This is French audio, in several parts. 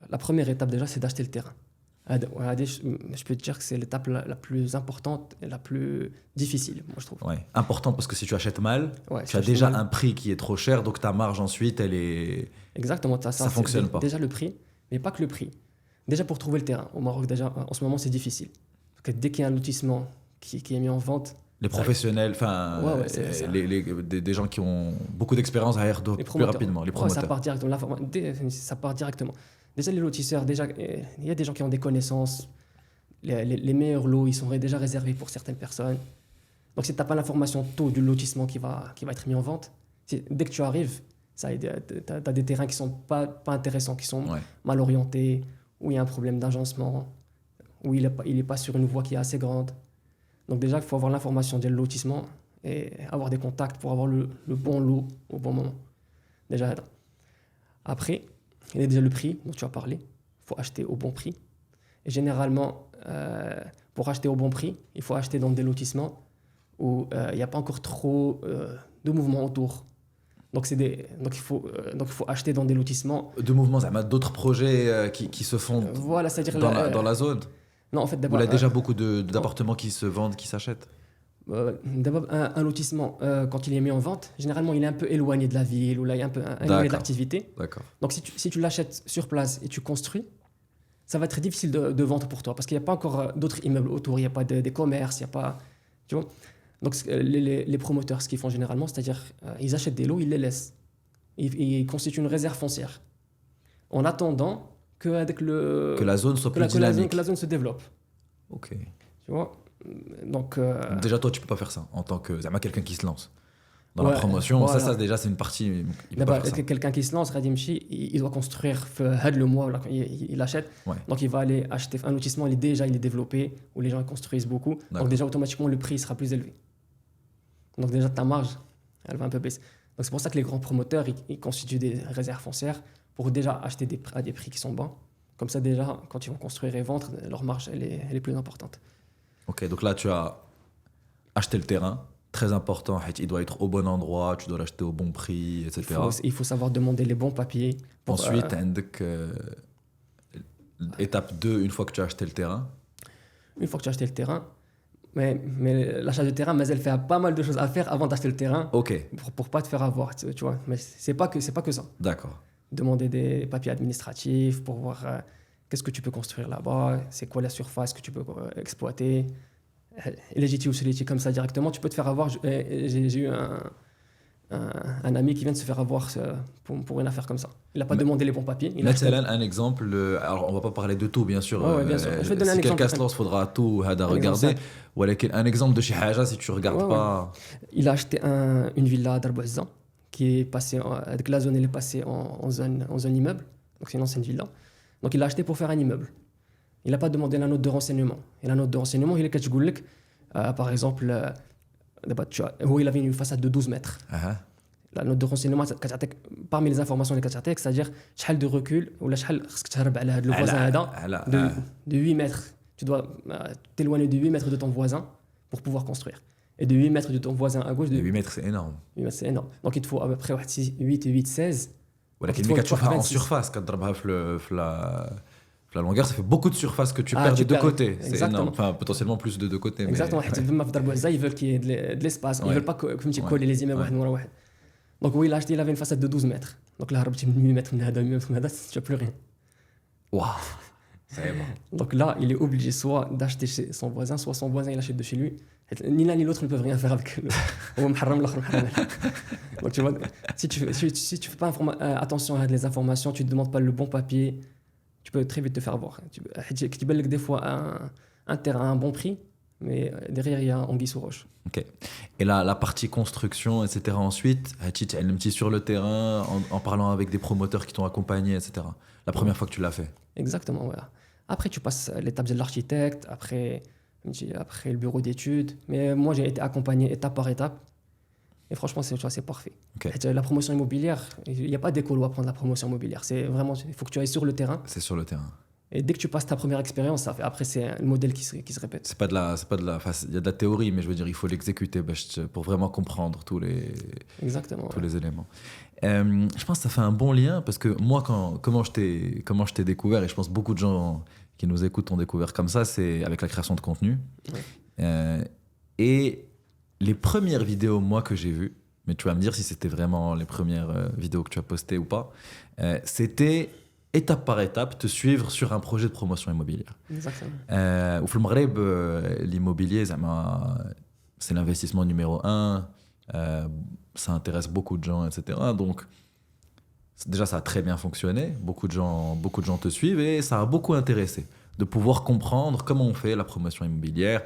La première étape déjà, c'est d'acheter le terrain. Je peux te dire que c'est l'étape la plus importante et la plus difficile, moi je trouve. Ouais. Important parce que si tu achètes mal, Ouais, tu si as achètes déjà mal- un prix qui est trop cher, donc ta marge ensuite, elle est... Exactement, Ça c'est fonctionne pas. déjà le prix, mais pas que le prix. Déjà pour trouver le terrain, au Maroc, déjà, en ce moment, c'est difficile. Parce que dès qu'il y a un lotissement qui est mis en vente, Les professionnels, enfin, Ouais, ouais, des gens qui ont beaucoup d'expérience à Airdo les plus promoteurs, rapidement, les ouais, promoteurs. ça part directement. Déjà, les lotisseurs, déjà, il y a des gens qui ont des connaissances. Les meilleurs lots, ils sont déjà réservés pour certaines personnes. Donc, si tu n'as pas l'information tôt du lotissement qui va être mis en vente, dès que tu arrives, tu as des terrains qui ne sont pas intéressants, qui sont Ouais. mal orientés, où il y a un problème d'agencement, où il est pas sur une voie qui est assez grande. Donc déjà, il faut avoir l'information du lotissement et avoir des contacts pour avoir le bon lot au bon moment. Déjà, après, il y a déjà le prix dont tu as parlé. Il faut acheter au bon prix. Et généralement, pour acheter au bon prix, il faut acheter dans des lotissements où il n'y a pas encore trop de mouvements autour. Donc il faut acheter dans des lotissements. De mouvements, ça m'a d'autres projets qui se font Voilà, c'est-à-dire dans la zone. non, en fait, Où il d'abord, y a déjà beaucoup d'appartements qui se vendent, qui s'achètent. d'abord, un lotissement, quand il est mis en vente, généralement, il est un peu éloigné de la ville ou là, il y a un peu éloigné de D'accord. l'activité. D'accord. Donc, si tu l'achètes sur place et tu construis, ça va être très difficile de vendre pour toi parce qu'il n'y a pas encore d'autres immeubles autour, il n'y a pas des commerces, il n'y a pas. Tu vois. Donc, les promoteurs, ce qu'ils font généralement, c'est-à-dire ils achètent des lots, ils les laissent. Ils constituent une réserve foncière. En attendant Que la zone soit plus dynamique. que la zone se développe. Ok. Tu vois. Donc, Déjà, toi, tu peux pas faire ça en tant que quelqu'un qui se lance dans Ouais, la promotion. voilà. Ça déjà, c'est une partie. Il peut pas D'abord, faire ça. quelqu'un qui se lance, il doit construire le mois, là, il achète. Ouais. Donc, il va aller acheter un lotissement, il est développé, où les gens construisent beaucoup. D'accord. Donc, déjà, automatiquement, le prix sera plus élevé. Donc, déjà, ta marge, elle va un peu baisser. Donc, c'est pour ça que les grands promoteurs, ils constituent des réserves foncières pour déjà acheter à des prix qui sont bas. Comme ça, déjà, quand ils vont construire et vendre, leur marge, elle est plus importante. Ok, donc là, tu as acheté le terrain. Très important, il doit être au bon endroit, tu dois l'acheter au bon prix, etc. Il faut savoir demander les bons papiers. Ensuite, étape 2, une fois que tu as acheté le terrain. Une fois que tu as acheté le terrain, mais l'achat de terrain, mais elle fait pas mal de choses à faire avant d'acheter le terrain Ok, pour pas te faire avoir, tu vois. Mais c'est pas que ça. d'accord. Demander des papiers administratifs pour voir qu'est-ce que tu peux construire là-bas, c'est quoi la surface que tu peux exploiter. Légitime ou soliti comme ça directement, tu peux te faire avoir. J'ai eu un ami qui vient de se faire avoir pour une affaire comme ça. Il n'a pas Mais- demandé les bons papiers. Il a acheté- مثلا un exemple, alors on va pas parler de tout bien sûr. Ouais, bien sûr. Je vais te donner un Si quelqu'un exemple. se lance, faudra tout à Un regarder. exemple ولكن un exemple de chez Haja si tu regardes Ouais, pas. Il a acheté une villa à Darbouzza qui est passée, avec la zone, elle est passée en zone immeuble. Donc c'est une ancienne villa. Donc il l'a acheté pour faire un immeuble. Il n'a pas demandé la note de renseignement. Et la note de renseignement, il est كتقول par exemple, il avait une façade de 12 mètres. Ah, La note de renseignement, parmi les informations اللي كتعطيك, c'est-à-dire شحال de recul ou شحال خصك تهرب على هذا le voisin هذا de 8 mètres. Tu dois t'éloigner de 8 mètres de ton voisin pour pouvoir construire. Et de 8 mètres de ton voisin à gauche, de 8 mètres c'est énorme. 8 mètres, c'est énorme. Donc il te faut à peu près 8 et 8, 16. ولكن Donc, ملي il te faut كتشوفها en 26. surface كتضربها في la longueur, ça fait beaucoup de surface que tu Ah, perds tu des deux perds. côtés. C'est Exactement. énorme. Enfin, potentiellement plus de deux côtés. Mais... Exactement. Même dans Darbouzza, ils veulent qu'il y ait de l'espace. Ils Ouais. veulent pas que tu Ouais. colles les immeubles. Ouais. Ouais. Donc oui, il a acheté, il avait une façade de 12 mètres. Donc là, tu 8 mètres, 8 mètres, tu n'as plus rien. Waouh, c'est bon. Donc là, il est obligé soit d'acheter chez son voisin, soit son voisin, il achète de chez lui. Ni l'un ni l'autre ne peuvent rien faire avec le. Donc tu vois, si tu fais pas attention à les informations, tu ne demandes pas le bon papier, tu peux très vite te faire avoir. Tu peux des fois un terrain à un bon prix, mais derrière, il y a anguille sous roche. Ok. Et là, la partie construction, etc. Ensuite, tu es un petit sur le terrain en parlant avec des promoteurs qui t'ont accompagné, etc. La première fois que tu l'as fait. Exactement, voilà. Après, tu passes l'étape de l'architecte, après le bureau d'études. Mais moi, j'ai été accompagné étape par étape. Et franchement, c'est parfait. Ok. La promotion immobilière, il n'y a pas d'école où apprendre la promotion immobilière. C'est vraiment, il faut que tu ailles sur le terrain. C'est sur le terrain. Et dès que tu passes ta première expérience, après, c'est le modèle qui se répète. Enfin, il y a de la théorie, mais je veux dire, il faut l'exécuter pour vraiment comprendre Exactement. tous les éléments. Je pense que ça fait un bon lien parce que moi, comment je t'ai découvert, et je pense beaucoup de gens qui nous écoutent ont découvert comme ça, c'est avec la création de contenu. Ouais. Et les premières vidéos, moi, que j'ai vues, mais tu vas me dire si c'était vraiment les premières vidéos que tu as postées ou pas, c'était étape par étape te suivre sur un projet de promotion immobilière. Exactement. Au Maghreb, l'immobilier, c'est l'investissement numéro 1. Ça intéresse beaucoup de gens, etc. Donc, déjà, ça a très bien fonctionné. Beaucoup de gens te suivent et ça a beaucoup intéressé de pouvoir comprendre comment on fait la promotion immobilière,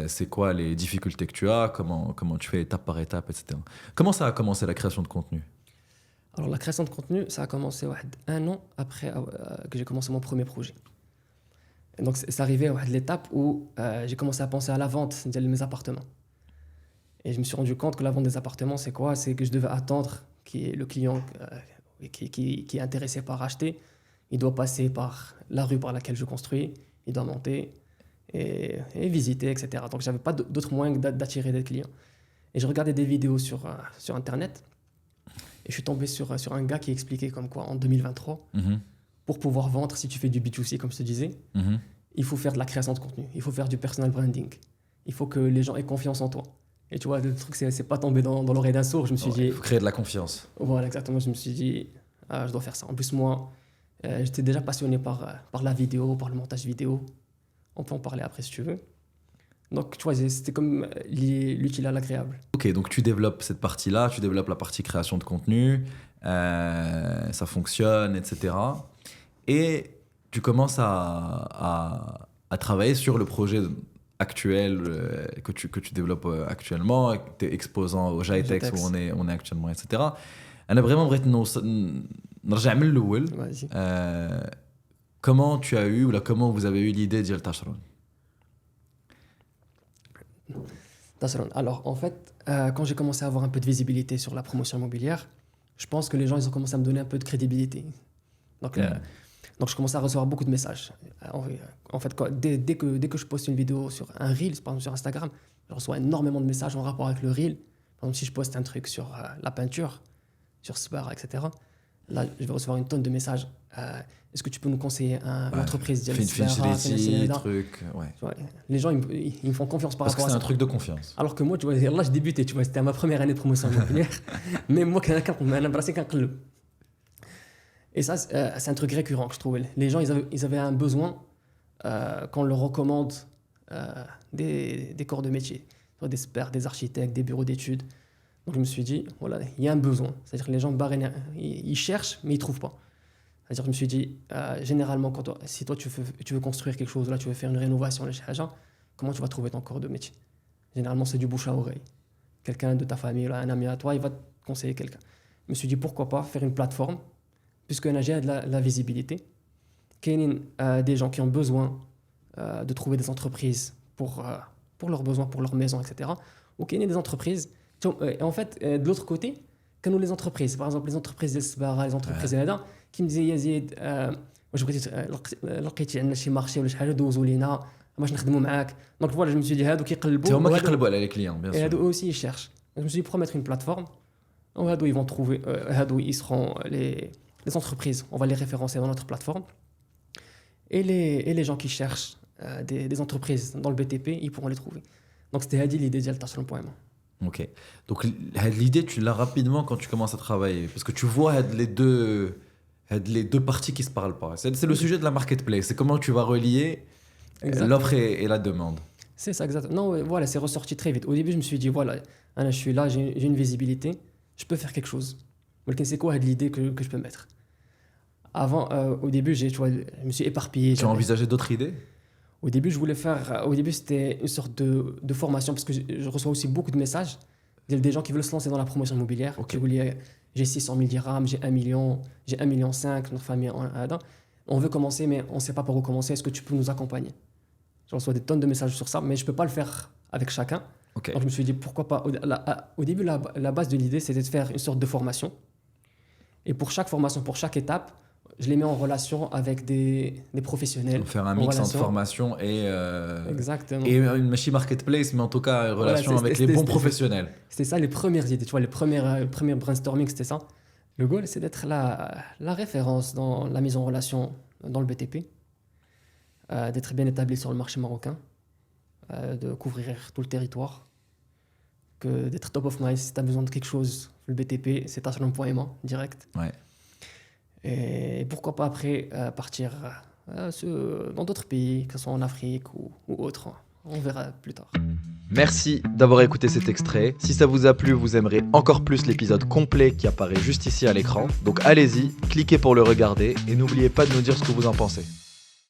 c'est quoi les difficultés que tu as, comment tu fais étape par étape, etc. Comment ça a commencé la création de contenu? Alors, la création de contenu, ça a commencé un an après que j'ai commencé mon premier projet. Et donc, c'est arrivé à l'étape où j'ai commencé à penser à la vente de mes appartements. Et je me suis rendu compte que la vente des appartements, c'est quoi? C'est que je devais attendre que le client qui est intéressé par acheter, il doit passer par la rue par laquelle je construis, il doit monter et visiter, etc. Donc, je n'avais pas d'autre moyen que d'attirer des clients. Et je regardais des vidéos sur Internet. Et je suis tombé sur un gars qui expliquait comme quoi, en 2023, pour pouvoir vendre, si tu fais du B2C, comme je te disais, il faut faire de la création de contenu, il faut faire du personal branding, il faut que les gens aient confiance en toi. Et tu vois, le truc, c'est pas tombé dans l'oreille d'un sourd. Je me suis dit... Il faut créer de la confiance. Voilà, exactement. Je me suis dit, je dois faire ça. En plus, moi, j'étais déjà passionné par la vidéo, par le montage vidéo. On peut en parler après si tu veux. Donc, tu vois, c'était comme l'utile à l'agréable. Ok, donc tu développes cette partie-là, tu développes la partie création de contenu, ça fonctionne, etc. Et tu commences à travailler sur le projet actuel que tu développes actuellement, tu es exposant au Jaitex où on est actuellement, etc. أنا vraiment بغيت نرجع من الأول. Vas-y. Comment tu as eu, ou là, comment vous avez eu l'idée ديال تاشرون? Alors, en fait, quand j'ai commencé à avoir un peu de visibilité sur la promotion immobilière, je pense que les gens ils ont commencé à me donner un peu de crédibilité. Donc, je commençais à recevoir beaucoup de messages. En fait, dès que je poste une vidéo sur un Reel, par exemple sur Instagram, je reçois énormément de messages en rapport avec le Reel. Par exemple, si je poste un truc sur la peinture, sur Spar, etc., là, je vais recevoir une tonne de messages. Est-ce que tu peux nous conseiller une entreprise truc, ouais. Les gens, ils me font confiance par Parce rapport que à ça. c'est un truc de confiance. Alors que moi, tu vois, là, je débutais, tu vois, c'était ma première année de promotion immobilière. Mais moi, et ça, c'est un truc récurrent que je trouvais. Les gens, ils avaient un besoin qu'on leur recommande des corps de métier, soit des experts, des architectes, des bureaux d'études. Donc je me suis dit, voilà, il y a un besoin. C'est-à-dire que les gens, ils cherchent, mais ils ne trouvent pas. C'est-à-dire que je me suis dit, généralement, si toi tu veux construire quelque chose, là, tu veux faire une rénovation, comment tu vas trouver ton corps de métier? Généralement, c'est du bouche à oreille. Quelqu'un de ta famille, là, un ami à toi, il va te conseiller quelqu'un. Je me suis dit, pourquoi pas faire une plateforme, puisque j'ai de la visibilité. Il y a des gens qui ont besoin de trouver des entreprises pour leurs besoins, pour leur maison, etc. Ou qu'il y a des entreprises. Et en fait, de l'autre côté, quand nous les entreprises, par exemple les entreprises d'Esbara, les entreprises d'Ada, qui me disaient Yazid, je لقيتي عندنا شي مارشي ولا شي حاجه دوزوا لينا باش نخدموا معاك. Donc voilà, je me suis dit هادو كيقلبوا. C'est vraiment كيقلبوا على les clients, bien sûr. Et هادو aussi ils cherchent. Je me suis dit pour mettre une plateforme, هادو ils vont trouver, هادو ils seront les entreprises, on va les référencer dans notre plateforme. Et les gens qui cherchent des entreprises dans le BTP, ils pourront les trouver. Donc c'était l'idée de Tasselon.ma. Ok. Donc l'idée, tu l'as rapidement quand tu commences à travailler. Parce que tu vois les deux parties qui ne se parlent pas. C'est le sujet de la marketplace. C'est comment tu vas relier l'offre et la demande. C'est ça, exactement. Non, voilà, c'est ressorti très vite. Au début, je me suis dit, voilà, je suis là, j'ai une visibilité, je peux faire quelque chose. Mais c'est quoi l'idée que je peux mettre? Avant, au début, je me suis éparpillé. Tu as envisagé d'autres idées? Au début, c'était une sorte de formation, parce que je reçois aussi beaucoup de messages des gens qui veulent se lancer dans la promotion immobilière. Okay. J'ai 600 000 dirhams, j'ai 1 million, j'ai 1,5 million, notre famille, on veut commencer, mais on ne sait pas par où commencer. Est-ce que tu peux nous accompagner? Je reçois des tonnes de messages sur ça, mais je ne peux pas le faire avec chacun. Okay. Donc je me suis dit, pourquoi pas. Au début, la base de l'idée, c'était de faire une sorte de formation. Et pour chaque formation, pour chaque étape, je les mets en relation avec des professionnels. Donc, faire un en mix entre relation. formation Exactement. et une machine marketplace, mais en tout cas, une relation avec les bons professionnels. C'était ça les premières idées, tu vois, les premières brainstorming, c'était ça. Le goal, c'est d'être la référence dans la mise en relation dans le BTP, d'être bien établi sur le marché marocain, de couvrir tout le territoire, d'être top of mind. Si tu as besoin de quelque chose, le BTP, c'est tassalom.ma direct. Ouais. Et pourquoi pas après partir dans d'autres pays, que ce soit en Afrique ou autre. On verra plus tard. Merci d'avoir écouté cet extrait. Si ça vous a plu, vous aimerez encore plus l'épisode complet qui apparaît juste ici à l'écran. Donc allez-y, cliquez pour le regarder et n'oubliez pas de nous dire ce que vous en pensez.